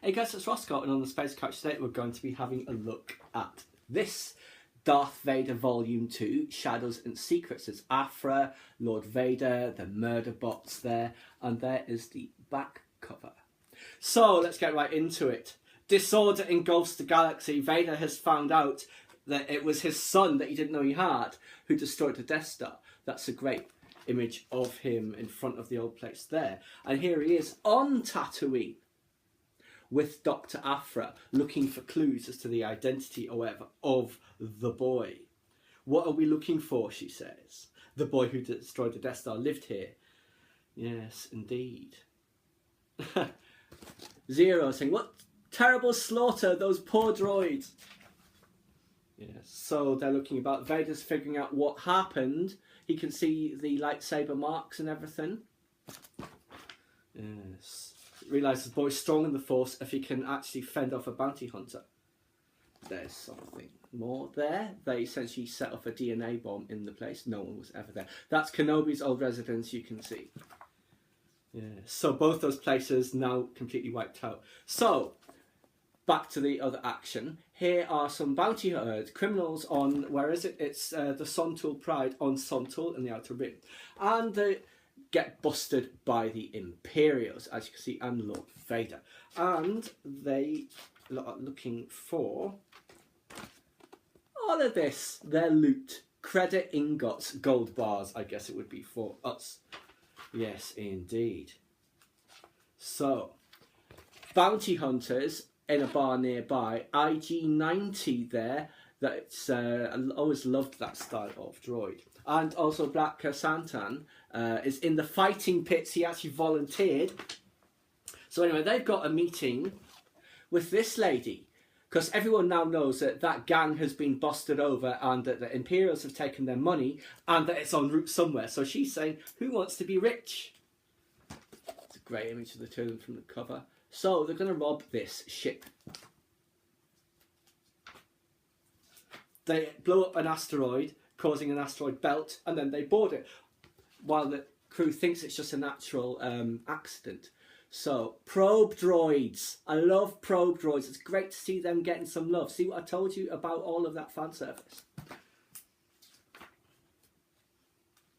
Hey guys, it's Roscoe, and on the Space Couch today we're going to be having a look at this Darth Vader Volume 2, Shadows and Secrets. It's Aphra, Lord Vader, the Murderbots there, and there is the back cover. So let's get right into it. Disorder engulfs the galaxy. Vader has found out that it was his son that he didn't know he had who destroyed the Death Star. That's a great image of him in front of the old place there. And here he is on Tatooine with Dr. Aphra, looking for clues as to the identity, however, of the boy. What are we looking for, she says. The boy who destroyed the Death Star lived here. Yes, indeed. Zero saying, what terrible slaughter, those poor droids. Yes, so they're looking about. Vader's figuring out what happened. He can see the lightsaber marks and everything. Yes. Realises the boy's strong in the Force if he can actually fend off a bounty hunter. There's something more there. They essentially set off a DNA bomb in the place. No one was ever there. That's Kenobi's old residence, you can see. Yeah. So both those places now completely wiped out. So, back to the other action. Here are some bounty criminals on, where is it? It's the Sontul Pride on Sontul in the Outer Rim. And they get busted by the Imperials, as you can see, and Lord Vader. And they are looking for all of this, their loot. Credit ingots, gold bars, I guess it would be for us. Yes, indeed. So, bounty hunters in a bar nearby. IG-90 there. That's I always loved that style of droid. And also Black Santan is in the fighting pits. He actually volunteered. So anyway, they've got a meeting with this lady, because everyone now knows that that gang has been busted over and that the Imperials have taken their money and that it's en route somewhere. So she's saying, who wants to be rich? It's a great image of the two of them from the cover. So they're going to rob this ship. They blow up an asteroid, causing an asteroid belt, and then they board it, while the crew thinks it's just a natural accident. So, probe droids. I love probe droids. It's great to see them getting some love. See what I told you about all of that fan service.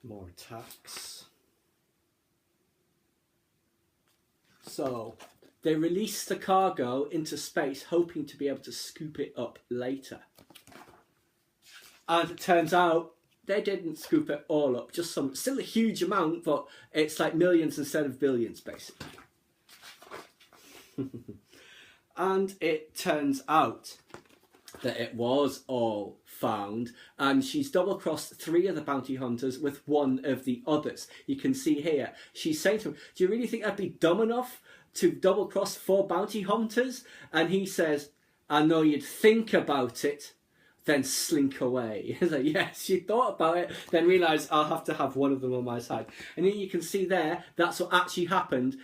More attacks. So, they release the cargo into space, hoping to be able to scoop it up later. And it turns out they didn't scoop it all up, just some, still a huge amount, but it's like millions instead of billions, basically. And it turns out that it was all found, and she's double-crossed 3 of the bounty hunters with 1 of the others. You can see here, she's saying to him, do you really think I'd be dumb enough to double-cross 4 bounty hunters? And he says, I know you'd think about it, then slink away. He's like, yes, she thought about it, then realised I'll have to have 1 of them on my side. And here you can see there, that's what actually happened.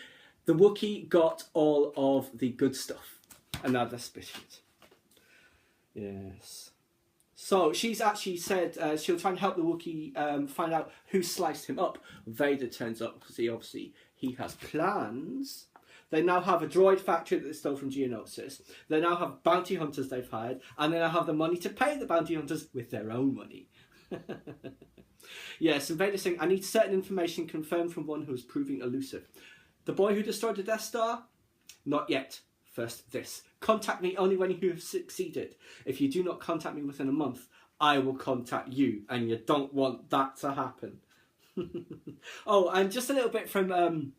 The Wookiee got all of the good stuff, and now they're suspicious. Yes. So she's actually said she'll try and help the Wookiee find out who sliced him up. Vader turns up because he has plans. They now have a droid factory that they stole from Geonosis. They now have bounty hunters they've hired, and they now have the money to pay the bounty hunters with their own money. Yes, and Vader's saying, I need certain information confirmed from one who is proving elusive. The boy who destroyed the Death Star? Not yet. First this. Contact me only when you have succeeded. If you do not contact me within a month, I will contact you, and you don't want that to happen. Oh, and just a little bit from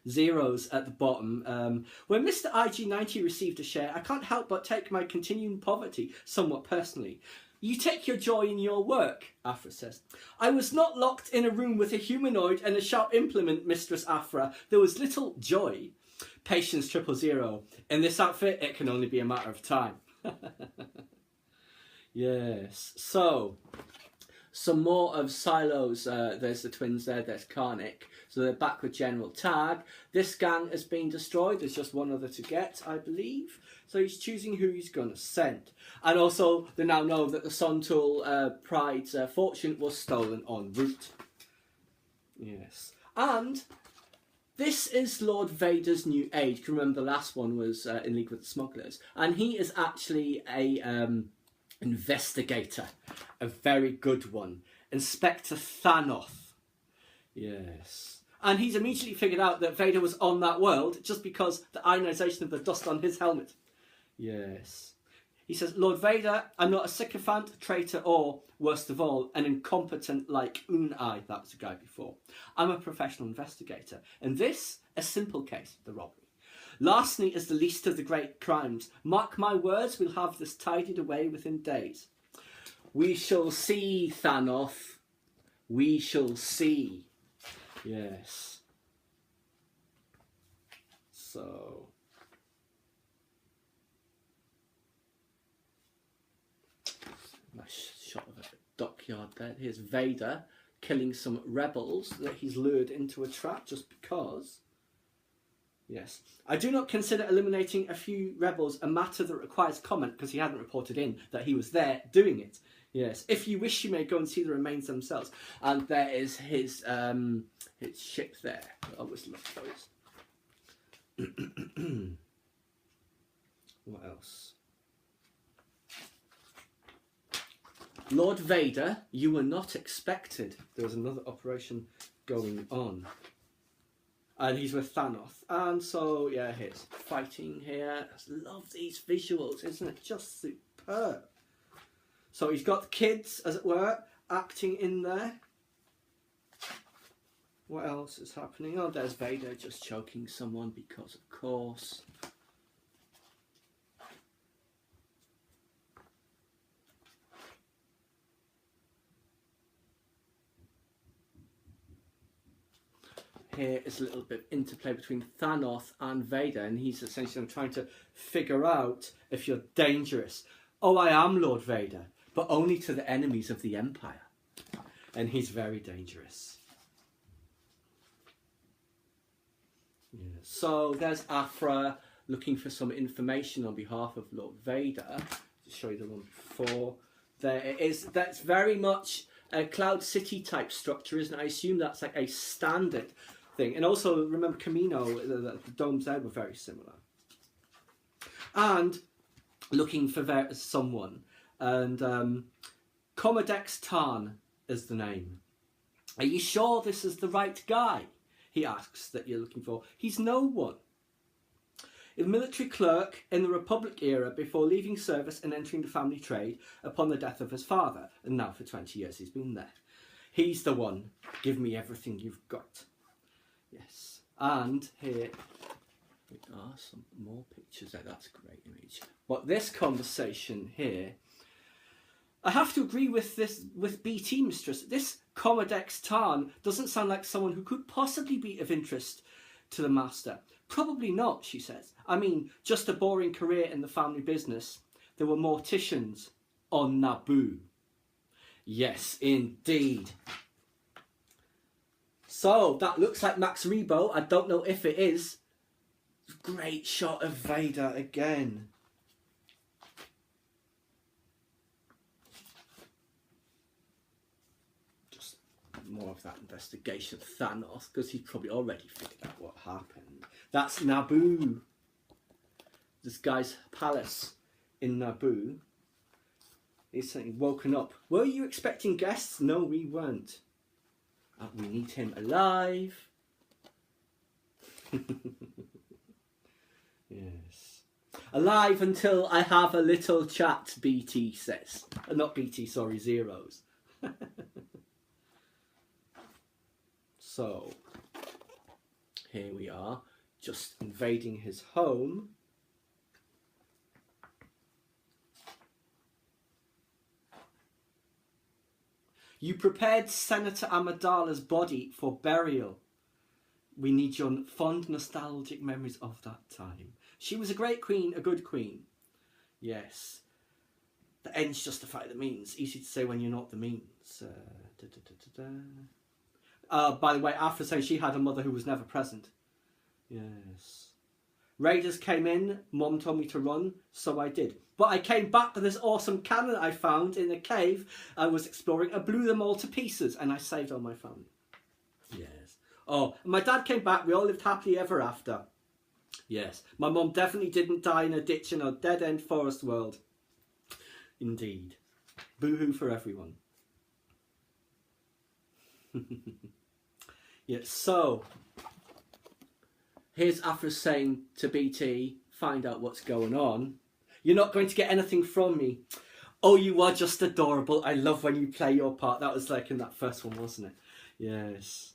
Zeros at the bottom. When Mr. IG-90 received a share, I can't help but take my continuing poverty somewhat personally. You take your joy in your work, Aphra says. I was not locked in a room with a humanoid and a sharp implement, Mistress Aphra. There was little joy. Patience 000. In this outfit, it can only be a matter of time. Yes. So, some more of Silo's. There's the twins there. There's Karnik. So they're back with General Tag. This gang has been destroyed. There's just one other to get, I believe. So he's choosing who he's going to send. And also, they now know that the Sontul Pride's fortune was stolen en route. Yes. And This is Lord Vader's new age. You can remember the last one was in League with the Smugglers. And he is actually a investigator. A very good one. Inspector Thanoth. Yes. And he's immediately figured out that Vader was on that world just because the ionization of the dust on his helmet. Yes. He says, Lord Vader, I'm not a sycophant, traitor, or, worst of all, an incompetent like Un-I, that was the guy before. I'm a professional investigator. And this, a simple case, the robbery. Larceny is the least of the great crimes. Mark my words, we'll have this tidied away within days. We shall see, Thanoth. We shall see. Yes. So... nice shot of a dockyard there. Here's Vader killing some rebels that he's lured into a trap just because. Yes. I do not consider eliminating a few rebels a matter that requires comment because he hadn't reported in that he was there doing it. Yes. If you wish, you may go and see the remains themselves. And there is his ship there. I always love those. What else? Lord Vader, you were not expected. There was another operation going on. And he's with Thanoth. And so, yeah, he's fighting here. I love these visuals, isn't it? Just superb. So he's got kids, as it were, acting in there. What else is happening? Oh, there's Vader just choking someone because, of course. Here is a little bit of interplay between Thanoth and Vader, and he's essentially trying to figure out if you're dangerous. Oh, I am Lord Vader, but only to the enemies of the Empire. And he's very dangerous. Yeah. So there's Aphra looking for some information on behalf of Lord Vader. To show you the one before. There it is. That's very much a Cloud City type structure, isn't it? I assume that's like a standard thing. And also, remember Camino, the domes there were very similar. And looking for someone. And Commodex Tarn is the name. Are you sure this is the right guy? He asks that you're looking for. He's no one. A military clerk in the Republic era before leaving service and entering the family trade upon the death of his father. And now for 20 years he's been there. He's the one. Give me everything you've got. Yes. And here are some more pictures. That's a great image. But this conversation here, I have to agree with this, with BT Mistress. This Commodex Tarn doesn't sound like someone who could possibly be of interest to the Master. Probably not, she says. I mean, just a boring career in the family business. There were morticians on Naboo. Yes, indeed. So, that looks like Max Rebo. I don't know if it is. Great shot of Vader again. Just more of that investigation of Thanoth, because he's probably already figured out what happened. That's Naboo. This guy's palace in Naboo. He's suddenly woken up. Were you expecting guests? No, we weren't. We need him alive. Yes. Alive until I have a little chat, BT says. Not BT, sorry, Zeros. So, here we are, just invading his home. You prepared Senator Amidala's body for burial. We need your fond, nostalgic memories of that time. She was a great queen, a good queen. Yes. The ends justify the means. Easy to say when you're not the means. By the way, Aphra says she had a mother who was never present. Yes. Raiders came in, Mom told me to run, so I did. But I came back to this awesome cannon I found in a cave I was exploring. I blew them all to pieces and I saved all my family. Yes. Oh, my dad came back. We all lived happily ever after. Yes, my mum definitely didn't die in a ditch in a dead-end forest world. Indeed. Boo-hoo for everyone. Yeah, so here's Aphra saying to BT, find out what's going on. You're not going to get anything from me. Oh, you are just adorable. I love when you play your part. That was like in that first one, wasn't it? Yes.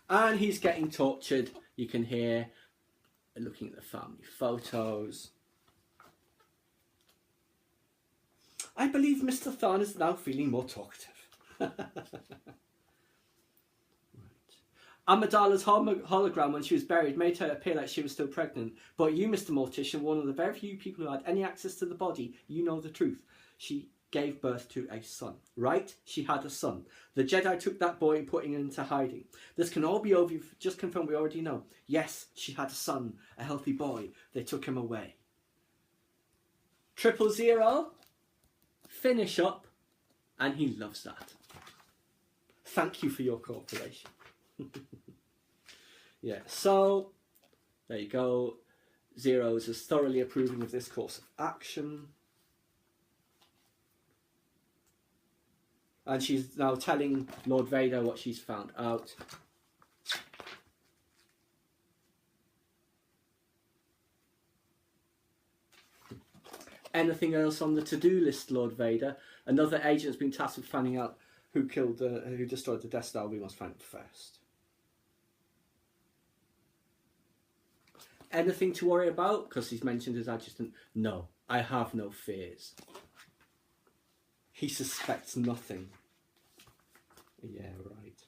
And he's getting tortured. You can hear looking at the family photos. I believe Mr. Thorne is now feeling more talkative. Right. Amidala's hologram when she was buried made her appear like she was still pregnant. But you, Mr. Mortician, one of the very few people who had any access to the body, you know the truth. She gave birth to a son, right? She had a son. The Jedi took that boy and put him into hiding. This can all be over. You've just confirmed we already know. Yes, she had a son, a healthy boy. They took him away. 000. Finish up. And he loves that. Thank you for your cooperation. Yeah, so there you go. Zeros is thoroughly approving of this course of action. And she's now telling Lord Vader what she's found out. Anything else on the to-do list, Lord Vader? Another agent's been tasked with finding out who destroyed the Death Star. We must find it first. Anything to worry about? Because he's mentioned his adjutant. No, I have no fears. He suspects nothing. Yeah, right.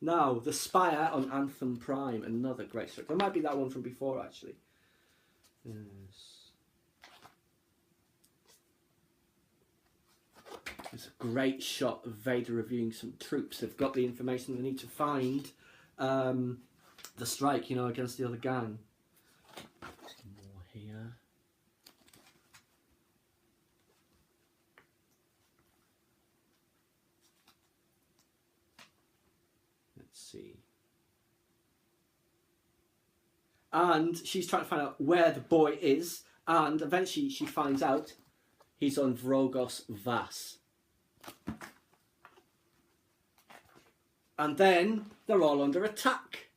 Now, the Spire on Anthem Prime. Another great structure. There might be that one from before, actually. Yes. It's a great shot of Vader reviewing some troops. They've got the information they need to find the strike, you know, against the other gang. More here. Let's see. And she's trying to find out where the boy is, and eventually she finds out he's on Vrogos Vas. And then they're all under attack.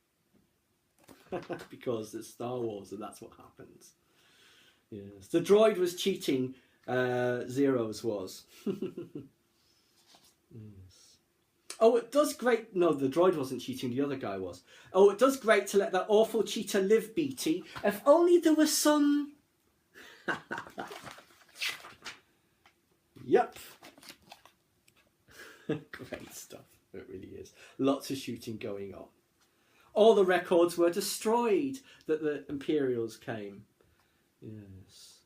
Because it's Star Wars and that's what happens. Yes. The droid was cheating, Zeros was. Yes. Oh, it does great. No, the droid wasn't cheating, the other guy was. Oh, it does great to let that awful cheater live, BT. If only there was some... Yep. Great stuff. It really is. Lots of shooting going on. All the records were destroyed that the Imperials came. Yes.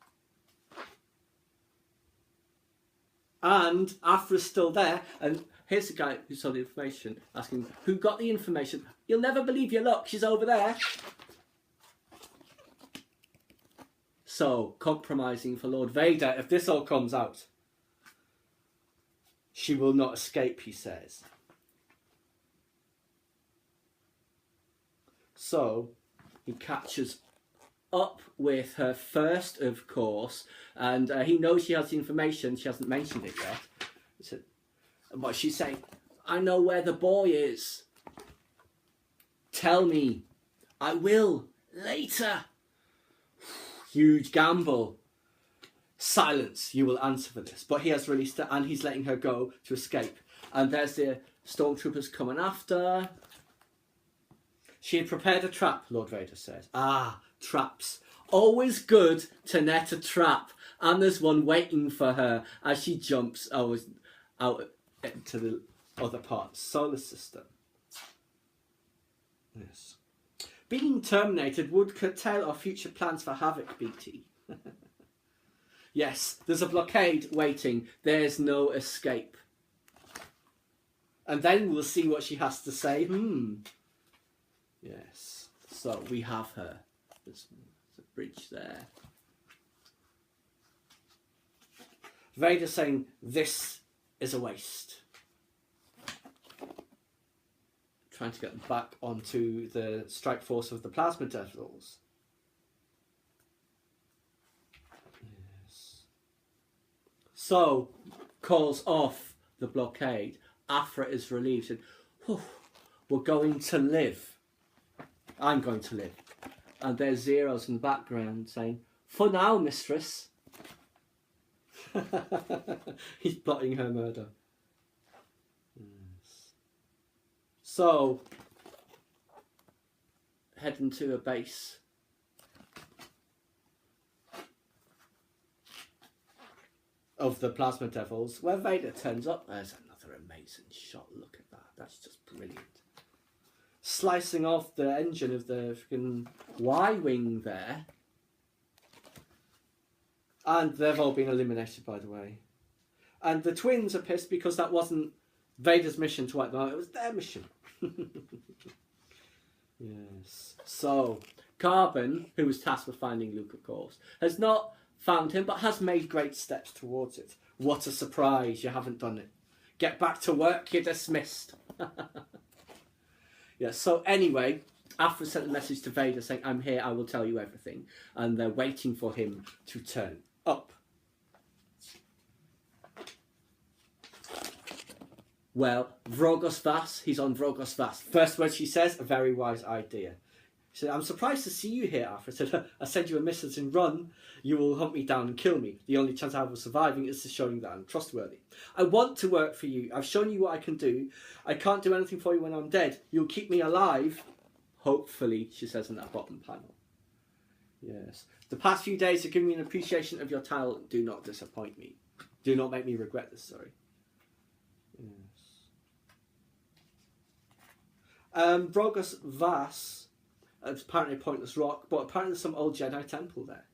And Aphra's still there. And here's the guy who saw the information asking, who got the information? You'll never believe your luck. She's over there. So, compromising for Lord Vader. If this all comes out, she will not escape, he says. So, he catches up with her first, of course, and he knows she has the information. She hasn't mentioned it yet. But she's saying, I know where the boy is. Tell me. I will. Later. Huge gamble. Silence. You will answer for this. But he has released her, and he's letting her go to escape. And there's the stormtroopers coming after. She had prepared a trap, Lord Vader says. Ah, traps. Always good to net a trap. And there's one waiting for her as she jumps out into the other part. Solar system. Yes. Being terminated would curtail our future plans for Havoc, BT. Yes, there's a blockade waiting. There's no escape. And then we'll see what she has to say. Yes, so we have her. There's a bridge there. Vader saying, this is a waste. trying to get them back onto the strike force of the Plasma Devils. Yes. So, calls off the blockade. Aphra is relieved. And, we're going to live. I'm going to live. And there's Zeros in the background saying, "For now, mistress." He's plotting her murder. Yes. So, heading to a base. Of the Plasma Devils, where Vader turns up. There's another amazing shot. Look at that. That's just brilliant. Slicing off the engine of the freaking Y-Wing there. And they've all been eliminated, by the way. And the twins are pissed because that wasn't Vader's mission to wipe them out. It was their mission. Yes. So, Carbon, who was tasked with finding Luke, of course, has not found him, but has made great steps towards it. What a surprise, you haven't done it. Get back to work, you're dismissed. Yeah, so anyway, Aphra sent a message to Vader saying, "I'm here, I will tell you everything." And they're waiting for him to turn up. Well, Vrogos Vass, he's on Vrogos Vass. First word she says, "A very wise idea." She said, "I'm surprised to see you here, Aphra." Said, "I send you a message and run. You will hunt me down and kill me. The only chance I have of surviving is to show you that I'm trustworthy. I want to work for you. I've shown you what I can do. I can't do anything for you when I'm dead. You'll keep me alive. Hopefully," she says in that bottom panel. Yes. "The past few days have given me an appreciation of your talent. Do not disappoint me. Do not make me regret this, sorry." Yes. Vrogos Vass, it's apparently a pointless rock, but apparently there's some old Jedi temple there.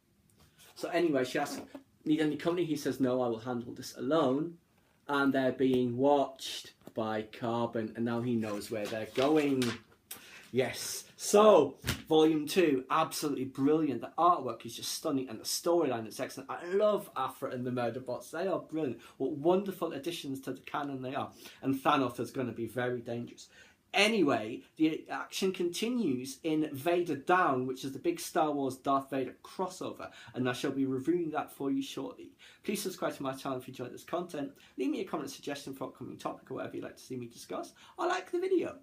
So anyway, she asks, "Need any company?" He says, "No, I will handle this alone." And they're being watched by Carbon, and now he knows where they're going. Yes. So, Volume 2, absolutely brilliant. The artwork is just stunning, and the storyline is excellent. I love Aphra and the Murderbots. They are brilliant. What wonderful additions to the canon they are. And Thanoth is going to be very dangerous. Anyway, the action continues in Vader Down, which is the big Star Wars Darth Vader crossover, and I shall be reviewing that for you shortly. Please subscribe to my channel if you enjoyed this content. Leave me a comment suggestion for upcoming topic or whatever you'd like to see me discuss. I like the video.